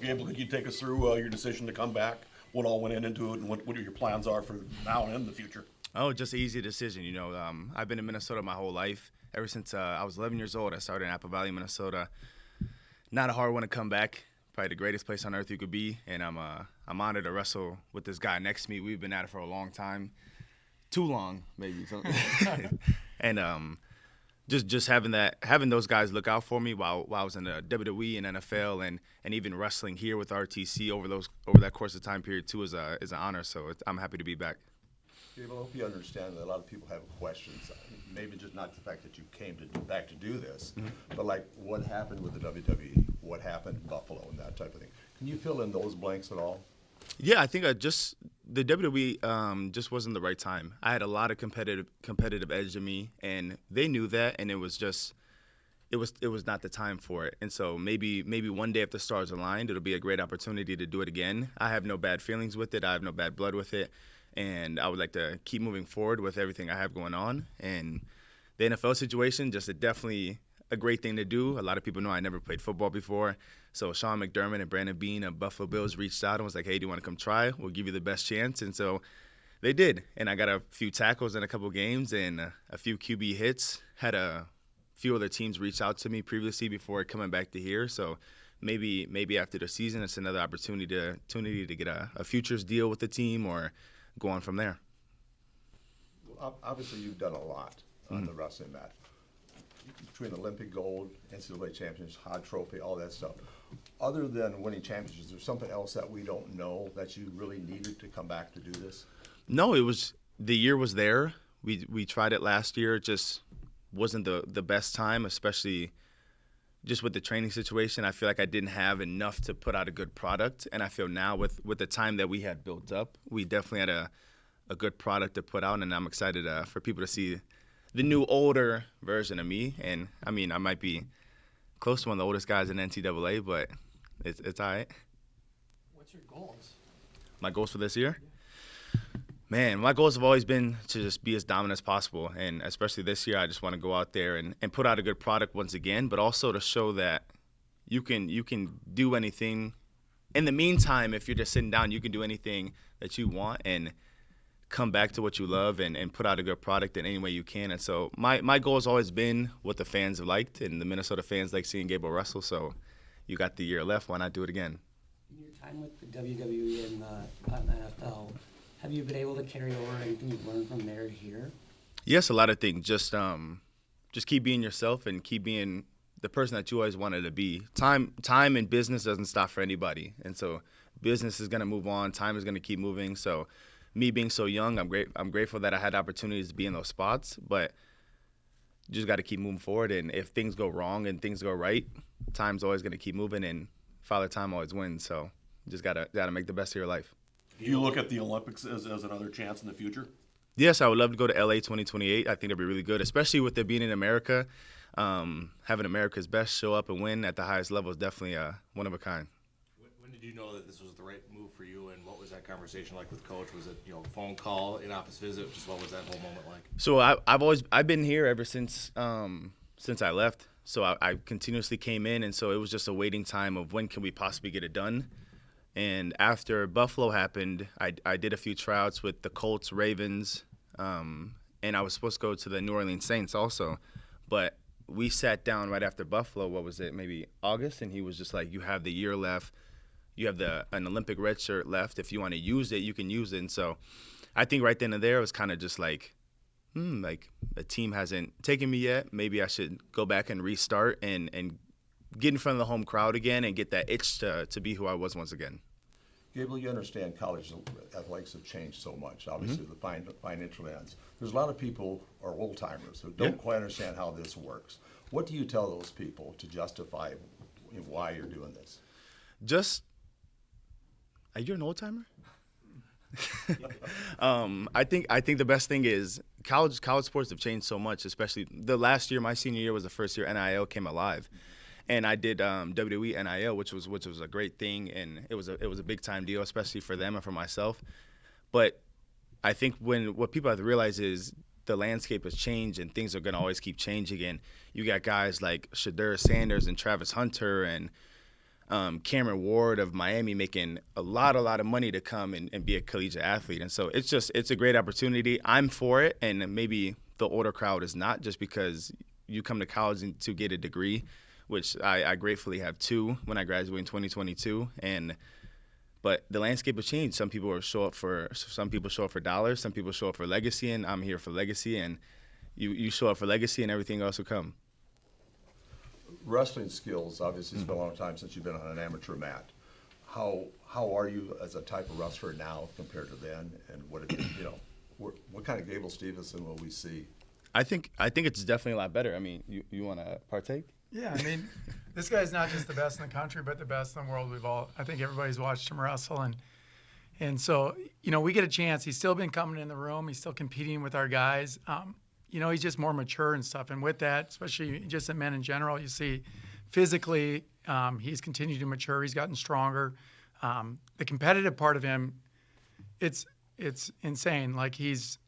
Gable, could you take us through your decision to come back? What all went into it, and what your plans are for now and in the future? Oh, just an easy decision. I've been in Minnesota my whole life. Ever since I was 11 years old, I started in Apple Valley, Minnesota. Not a hard one to come back. Probably the greatest place on earth you could be. And I'm honored to wrestle with this guy next to me. We've been at it for a long time. Too long, maybe. And just having those guys look out for me while I was in the WWE and NFL and even wrestling here with RTC over that course of time period too is an honor. So I'm happy to be back. Gable, I hope you understand that a lot of people have questions. Maybe just not the fact that you came back to do this, but like what happened with the WWE, what happened in Buffalo, and that type of thing. Can you fill in those blanks at all? Yeah, I think the WWE just wasn't the right time. I had a lot of competitive edge in me, and they knew that, and it was not the time for it. And so maybe one day if the stars aligned, it'll be a great opportunity to do it again. I have no bad feelings with it. I have no bad blood with it. And I would like to keep moving forward with everything I have going on. And the NFL situation, just definitely a great thing to do. A lot of people know I never played football before. So Sean McDermott and Brandon Beane of Buffalo Bills reached out and was like, hey, do you want to come try? We'll give you the best chance. And so they did. And I got a few tackles in a couple games and a few QB hits. Had a few other teams reach out to me previously before coming back to here. So maybe after the season, it's another opportunity to get a futures deal with the team or go on from there. Well, obviously, you've done a lot on the wrestling mat. Between Olympic gold, NCAA champions, Hod Trophy, all that stuff. Other than winning championships, is there something else that we don't know that you really needed to come back to do this? No, the year was there. We tried it last year. It just wasn't the best time, especially just with the training situation. I feel like I didn't have enough to put out a good product, and I feel now with the time that we had built up, we definitely had a good product to put out, and I'm excited for people to see the new, older version of me. And, I mean, I might be close to one of the oldest guys in NCAA, but it's all right. What's your goals? My goals for this year? Man, my goals have always been to just be as dominant as possible, and especially this year, I just want to go out there and put out a good product once again, but also to show that you can do anything. In the meantime, if you're just sitting down, you can do anything that you want and come back to what you love and put out a good product in any way you can. And so my goal has always been what the fans have liked, and the Minnesota fans like seeing Gable wrestle, so you got the year left. Why not do it again? In your time with the WWE and the NFL, have you been able to carry over anything you've learned from there to here? Yes, a lot of things. Just keep being yourself and keep being the person that you always wanted to be. Time in business doesn't stop for anybody, and so business is going to move on. Time is going to keep moving. So me being so young, I'm grateful that I had opportunities to be in those spots, but you just got to keep moving forward. And if things go wrong and things go right, time's always going to keep moving, and Father Time always wins. So you just gotta make the best of your life. Do you look at the Olympics as another chance in the future? Yes, I would love to go to LA 2028. I think that'd be really good, especially with it being in America. Having America's best show up and win at the highest level is definitely one of a kind. When did you know that this was the right move for you, and what was that conversation like with Coach? Was it phone call, in-office visit? Just what was that whole moment like? So I've been here ever since I left. So I continuously came in, and so it was just a waiting time of when can we possibly get it done. And after Buffalo happened, I did a few tryouts with the Colts, Ravens, and I was supposed to go to the New Orleans Saints also. But we sat down right after Buffalo, what was it, maybe August, and he was just like, you have the year left. You have an Olympic red shirt left. If you want to use it, you can use it. And so I think right then and there it was kind of just like a team hasn't taken me yet. Maybe I should go back and restart and get in front of the home crowd again and get that itch to be who I was once again. Gable, you understand college athletics have changed so much, obviously, the financial ends. There's a lot of people, or old-timers, who don't quite understand how this works. What do you tell those people to justify why you're doing this? Are you an old-timer? I think the best thing is college sports have changed so much, especially the last year. My senior year was the first year NIL came alive. And I did WWE NIL, which was a great thing, and it was a big time deal, especially for them and for myself. But I think what people have to realize is the landscape has changed, and things are going to always keep changing. And you got guys like Shadur Sanders and Travis Hunter, and Cameron Ward of Miami making a lot of money to come and be a collegiate athlete. And so it's a great opportunity. I'm for it, and maybe the older crowd is not, just because you come to college to get a degree, which I gratefully have 2 when I graduate in 2022. But the landscape has changed. Some people show up for dollars. Some people show up for legacy, and I'm here for legacy. And you show up for legacy, and everything else will come. Wrestling skills, obviously, it's been a long time since you've been on an amateur mat. How are you as a type of wrestler now compared to then? And what kind of Gable Steveson will we see? I think it's definitely a lot better. I mean, you want to partake? Yeah, I mean, this guy's not just the best in the country, but the best in the world. I think everybody's watched him wrestle, and so we get a chance. He's still been coming in the room. He's still competing with our guys. He's just more mature and stuff. And with that, especially just in men in general, you see physically he's continued to mature. He's gotten stronger. The competitive part of him, it's insane. Like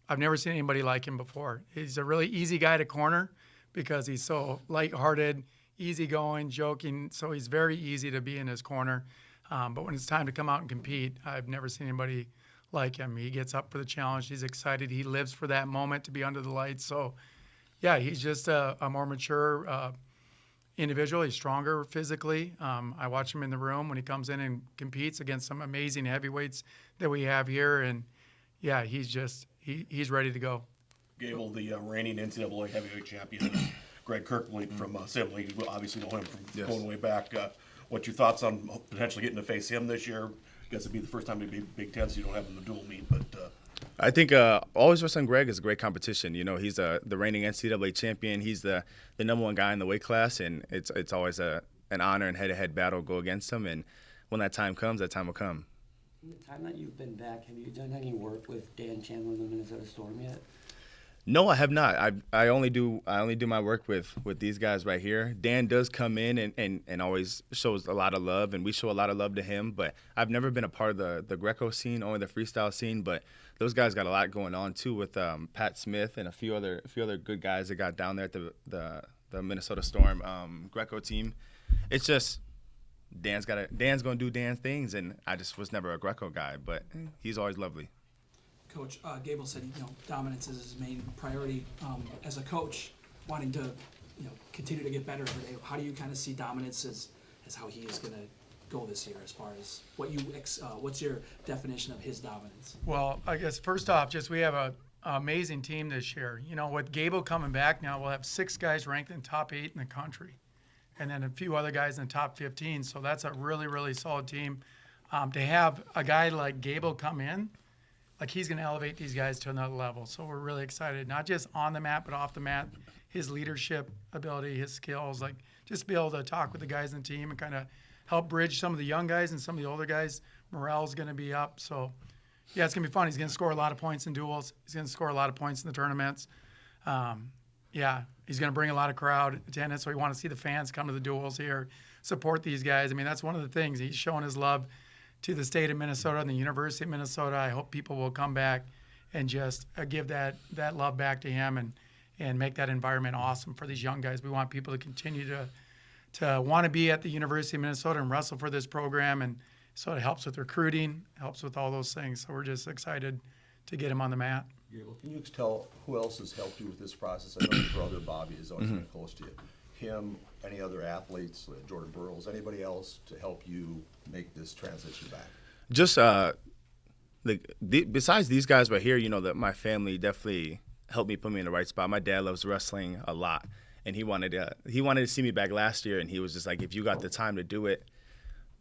I've never seen anybody like him before. He's a really easy guy to corner because he's so lighthearted, easygoing, joking. So he's very easy to be in his corner. But when it's time to come out and compete, I've never seen anybody like him. He gets up for the challenge. He's excited. He lives for that moment to be under the lights. So, yeah, he's just a more mature individual. He's stronger physically. I watch him in the room when he comes in and competes against some amazing heavyweights that we have here. And, yeah, he's ready to go. Gable, the reigning NCAA heavyweight champion, Greg Kirkland from Sibley, you obviously know him from going way back. What's your thoughts on potentially getting to face him this year? I guess it'd be the first time to be Big Ten, so you don't have them in the dual meet. But I think always wrestling Greg is a great competition. He's the reigning NCAA champion. He's the number 1 guy in the weight class, and it's always an honor and head-to-head battle to go against him. And when that time comes, that time will come. In the time that you've been back, have you done any work with Dan Chandler in the Minnesota Storm yet? No, I have not. I only do my work with these guys right here. Dan does come in and always shows a lot of love, and we show a lot of love to him. But I've never been a part of the Greco scene or the freestyle scene. But those guys got a lot going on too with Pat Smith and a few other good guys that got down there at the Minnesota Storm Greco team. It's just Dan's gonna do Dan's things, and I just was never a Greco guy, but he's always lovely. Coach Gable said, dominance is his main priority. As a coach, wanting to, continue to get better every day, how do you kind of see dominance as how he is going to go this year? As far as what's your definition of his dominance? Well, I guess first off, we have an amazing team this year. With Gable coming back now, we'll have 6 guys ranked in top 8 in the country, and then a few other guys in the top 15. So that's a really, really solid team. To have a guy like Gable come in, he's going to elevate these guys to another level. So we're really excited, not just on the mat, but off the mat. His leadership ability, his skills, just be able to talk with the guys in the team and kind of help bridge some of the young guys and some of the older guys. Morale's going to be up. So, yeah, it's going to be fun. He's going to score a lot of points in duels. He's going to score a lot of points in the tournaments. He's going to bring a lot of crowd attendance. So we want to see the fans come to the duels here, support these guys. I mean, that's one of the things. He's showing his love to the state of Minnesota and the University of Minnesota. I hope people will come back and just give that love back to him and make that environment awesome for these young guys. We want people to continue to want to be at the University of Minnesota and wrestle for this program, and so it helps with recruiting, helps with all those things. So we're just excited to get him on the mat. Gable, can you tell who else has helped you with this process? I know your brother Bobby has always been close to you. Him, any other athletes, Jordan Burroughs, anybody else to help you make this transition back? Just besides these guys right here, that my family definitely helped me put me in the right spot. My dad loves wrestling a lot, and he wanted to see me back last year, and he was just like, if you got the time to do it,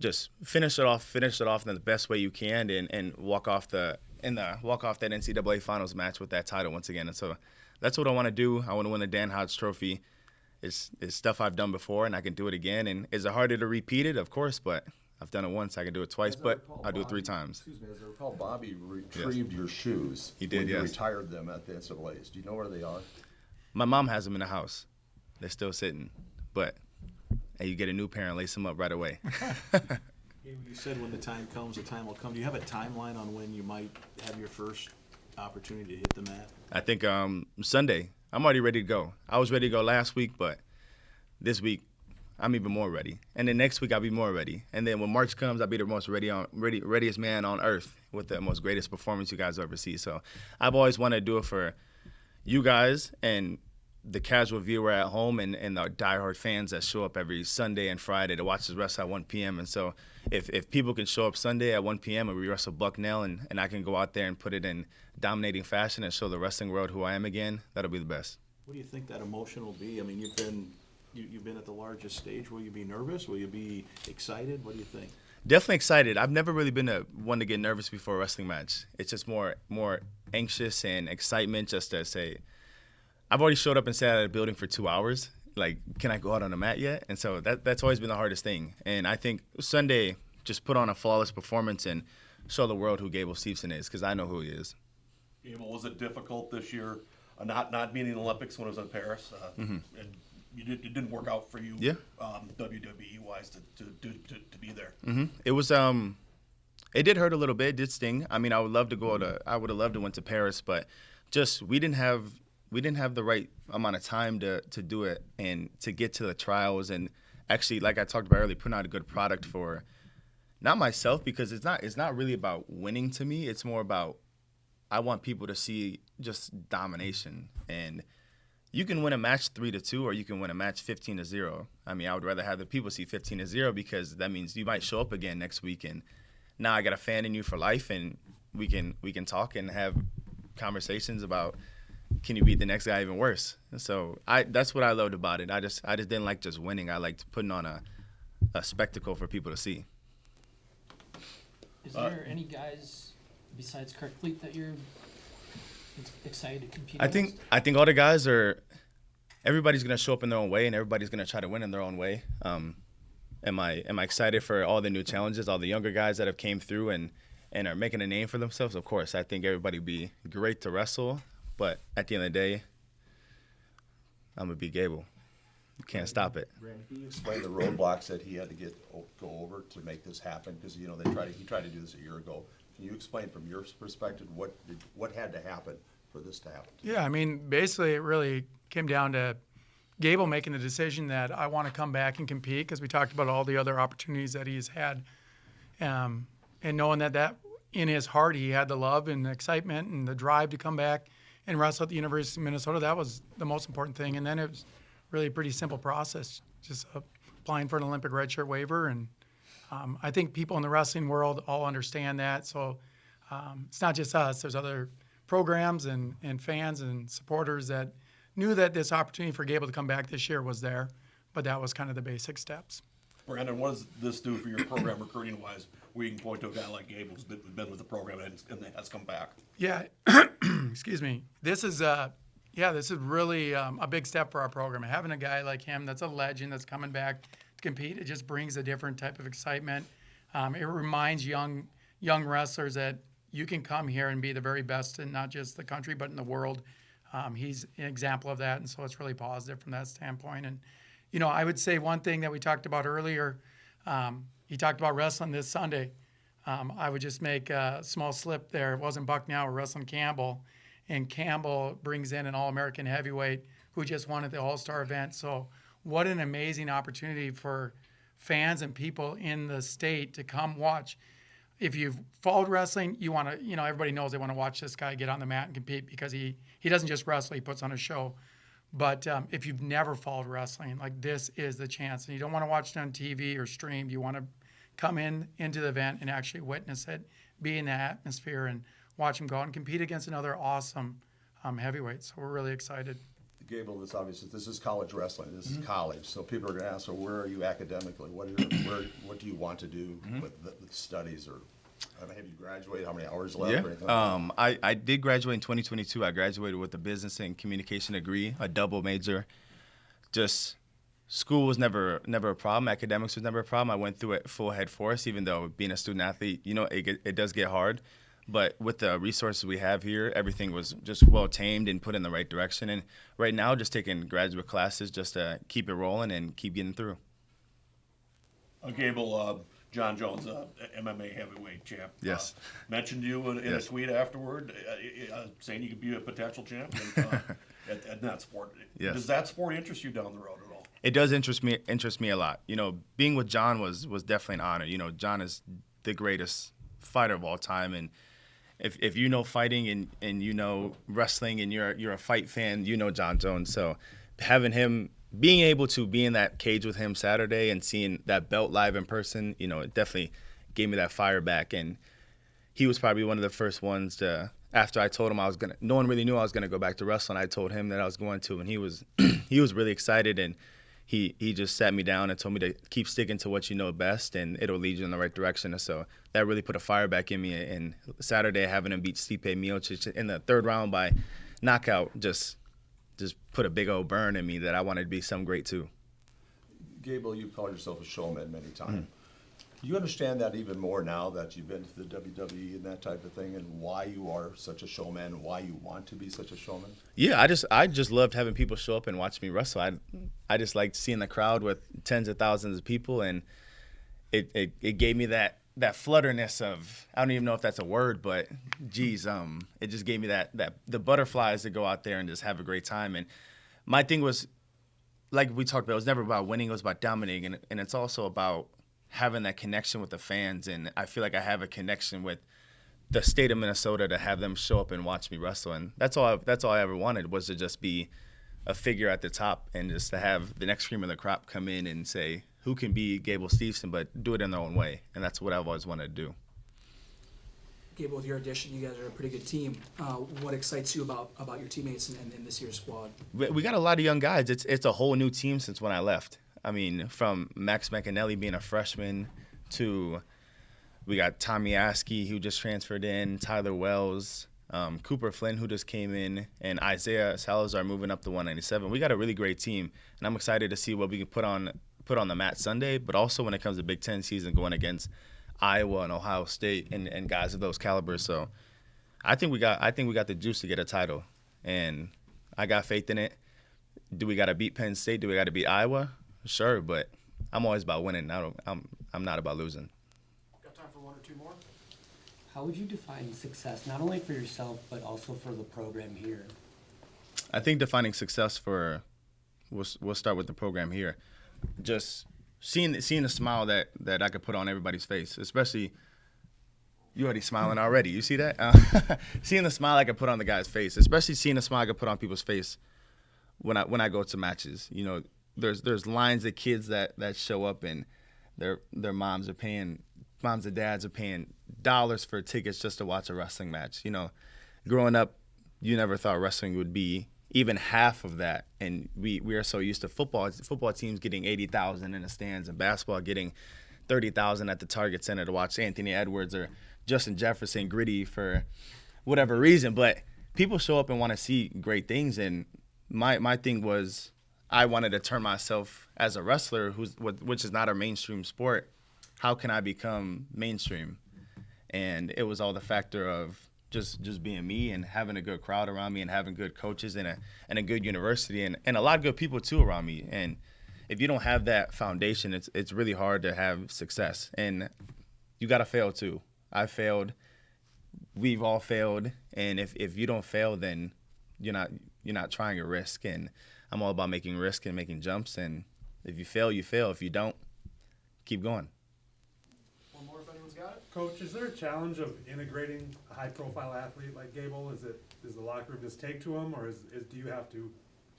just finish it off in the best way you can, and walk off that NCAA finals match with that title once again. And so that's what I want to do. I want to win the Dan Hodge Trophy. It's stuff I've done before, and I can do it again. And is it harder to repeat it? Of course, but I've done it once. I can do it twice, but I'll do it 3 times. Excuse me, as I recall, Bobby retrieved your shoes. He did, when you yes. retired them at the NCAAs. Do you know where they are? My mom has them in the house. They're still sitting, but you get a new pair and lace them up right away. You said when the time comes, the time will come. Do you have a timeline on when you might have your first opportunity to hit the mat? I think Sunday. I'm already ready to go. I was ready to go last week, but this week I'm even more ready. And then next week I'll be more ready. And then when March comes, I'll be the most readiest man on earth with the most greatest performance you guys ever see. So I've always wanted to do it for you guys and the casual viewer at home and the diehard fans that show up every Sunday and Friday to watch us wrestle at 1 p.m. And so if people can show up Sunday at 1 p.m. and we wrestle Bucknell and I can go out there and put it in dominating fashion and show the wrestling world who I am again, that'll be the best. What do you think that emotion will be? I mean, you've been at the largest stage. Will you be nervous? Will you be excited? What do you think? Definitely excited. I've never really been one to get nervous before a wrestling match. It's just more anxious and excitement just to say, I've already showed up and sat at a building for 2 hours. Like, can I go out on the mat yet? And so that's always been the hardest thing. And I think Sunday, just put on a flawless performance and show the world who Gable Steveson is, because I know who he is. Gable, was it difficult this year not being in the Olympics when it was in Paris? And it didn't work out for you, Yeah. WWE-wise, to be there. It was it did hurt a little bit. It did sting. I mean, I would have loved to went to Paris, but just we didn't have the right amount of time to do it and to get to the trials and actually, like I talked about earlier, putting out a good product for not myself, because it's not really about winning to me. It's more about I want people to see just domination. And you can win a match 3-2 or you can win a match 15-0. I mean, I would rather have the people see 15-0 because that means you might show up again next week and now I got a fan in you for life and we can talk and have conversations about can you beat the next guy even worse. And so that's what I loved about it. I just didn't like just winning. I liked putting on a spectacle for people to see. Is there any guys besides Kirk Fleet that you're excited to compete I think all the guys everybody's gonna show up in their own way and everybody's gonna try to win in their own way. Am I excited for all the new challenges, all the younger guys that have came through and are making a name for themselves? Of course, I think everybody would be great to wrestle, but at the end of the day, I'm gonna be Gable. You can't stop it. Randy, can you explain the roadblocks that he had to go over to make this happen? Because he tried to do this a year ago. Can you explain from your perspective what had to happen for this to happen? Yeah, I mean, basically, it really came down to Gable making the decision that I want to come back and compete, because we talked about all the other opportunities that he's had, and knowing that in his heart he had the love and the excitement and the drive to come back and wrestle at the University of Minnesota. That was the most important thing. And then it was really a pretty simple process, just applying for an Olympic redshirt waiver. And I think people in the wrestling world all understand that. So it's not just us. There's other programs and fans and supporters that knew that this opportunity for Gable to come back this year was there, but that was kind of the basic steps. Brandon, what does this do for your program recruiting-wise, where you can point to a guy like Gable who's been with the program and has come back? Yeah, excuse me. This is really a big step for our program. Having a guy like him that's a legend that's coming back to compete, it just brings a different type of excitement. It reminds young wrestlers that you can come here and be the very best in not just the country but in the world. He's an example of that, and so it's really positive from that standpoint. And I would say one thing that we talked about earlier. He talked about wrestling this Sunday. I would just make a small slip there. It wasn't Bucknell, we're wrestling Campbell. And Campbell brings in an All-American heavyweight who just won at the All-Star event. So what an amazing opportunity for fans and people in the state to come watch. If you've followed wrestling, you want to, everybody knows they want to watch this guy get on the mat and compete because he doesn't just wrestle, he puts on a show. But if you've never followed wrestling, like this is the chance. And you don't want to watch it on TV or streamed. You want to come into the event and actually witness it, be in the atmosphere, and watch him go out and compete against another awesome heavyweight. So we're really excited. Gable, this is college wrestling. This is college. So people are going to ask, so where are you academically? What do you want to do with the studies? Or have you graduated? How many hours left? Yeah. Or anything like that? I did graduate in 2022. I graduated with a business and communication degree, a double major. Just school was never a problem. Academics was never a problem. I went through it full head force, even though being a student athlete, it does get hard. But with the resources we have here, everything was just well tamed and put in the right direction. And right now, just taking graduate classes just to keep it rolling and keep getting through. Gable, John Jones, MMA heavyweight champ. Yes. Mentioned you in a tweet afterward, saying you could be a potential champion at that sport. Yes. Does that sport interest you down the road at all? it does interest me a lot. You know, being with John was definitely an honor. You know, John is the greatest fighter of all time, and if you know fighting and you know wrestling and you're a fight fan, you know John Jones. So having him, being able to be in that cage with him Saturday and seeing that belt live in person, you know, it definitely gave me that fire back. And he was probably one of the first ones to, after I told him I was gonna, no one really knew I was gonna go back to wrestling. I told him that I was going to, and he was he was really excited, and he just sat me down and told me to keep sticking to what you know best, and it'll lead you in the right direction. And so that really put a fire back in me. And Saturday, having him beat Stipe Miocic in the third round by knockout just put a big old burn in me that I wanted to be some great too. Gable, you've called yourself a showman many times. Do you understand that even more now that you've been to the WWE and that type of thing, and why you are such a showman, why you want to be such a showman? Yeah, I just loved having people show up and watch me wrestle. I just liked seeing the crowd with tens of thousands of people, and it gave me that flutterness of, I don't even know if that's a word, but geez, it just gave me that the butterflies to go out there and just have a great time. And my thing was, like we talked about, it was never about winning, it was about dominating, and it's also about having that connection with the fans. And I feel like I have a connection with the state of Minnesota to have them show up and watch me wrestle. And that's all I ever wanted, was to just be a figure at the top and just to have the next cream of the crop come in and say, who can be Gable Steveson, but do it in their own way. And that's what I've always wanted to do. Gable, with your addition, you guys are a pretty good team. What excites you about your teammates in this year's squad? We got a lot of young guys. It's a whole new team since when I left. I mean, from Max McAnally being a freshman to we got Tommy Askey, who just transferred in, Tyler Wells, Cooper Flynn, who just came in, and Isaiah Salazar moving up to 197. We got a really great team, and I'm excited to see what we can put on the mat Sunday, but also when it comes to Big Ten season, going against Iowa and Ohio State and guys of those calibers. So I think we got the juice to get a title, and I got faith in it. Do we got to beat Penn State? Do we got to beat Iowa? Sure, but I'm always about winning. I'm not about losing. Got time for one or two more? How would you define success, not only for yourself, but also for the program here? I think defining success we'll start with the program here. Just seeing the smile that I could put on everybody's face, especially you already smiling already. You see that? Seeing the smile I could put on the guy's face, especially seeing the smile I could put on people's face when I go to matches. You know, there's lines of kids that show up and their moms and dads are paying dollars for tickets just to watch a wrestling match. You know, growing up, you never thought wrestling would be even half of that, and we are so used to football teams getting 80,000 in the stands and basketball getting 30,000 at the Target Center to watch Anthony Edwards or Justin Jefferson gritty for whatever reason. But people show up and want to see great things, and my thing was I wanted to turn myself as a wrestler, which is not a mainstream sport. How can I become mainstream? And it was all the factor of just being me and having a good crowd around me and having good coaches and a good university and a lot of good people too around me. And if you don't have that foundation, it's really hard to have success. And you got to fail too. I failed. We've all failed. And if you don't fail, then you're not trying a risk. And I'm all about making risk and making jumps. And if you fail, you fail. If you don't, keep going. One more if anyone's got it. Coach, is there a challenge of integrating a high-profile athlete like Gable? Does the locker room just take to him, or do you have to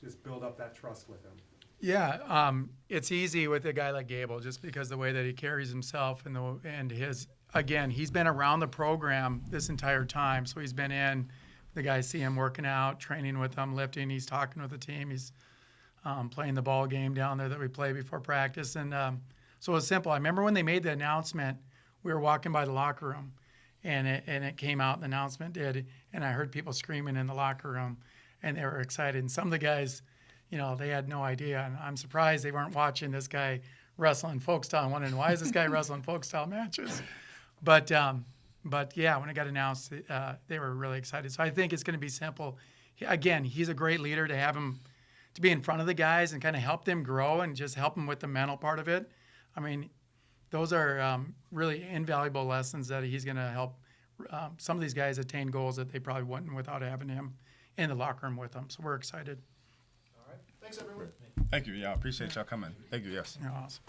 just build up that trust with him? Yeah, it's easy with a guy like Gable just because the way that he carries himself and his, again, he's been around the program this entire time. So he's been in, the guys see him working out, training with them, lifting, he's talking with the team, he's playing the ball game down there that we play before practice. And so it was simple. I remember when they made the announcement, we were walking by the locker room, and it came out, the announcement did, and I heard people screaming in the locker room, and they were excited. And some of the guys, you know, they had no idea, and I'm surprised they weren't watching this guy wrestling folk style and wondering, why is this guy wrestling folk style matches? But yeah, when it got announced, they were really excited. So I think it's going to be simple. Again, he's a great leader to have him to be in front of the guys and kind of help them grow and just help them with the mental part of it. I mean, those are really invaluable lessons that he's going to help some of these guys attain goals that they probably wouldn't without having him in the locker room with them. So we're excited. All right. Thanks, everyone. Thank you. Yeah, I appreciate y'all coming. Thank you. Yes. You're awesome.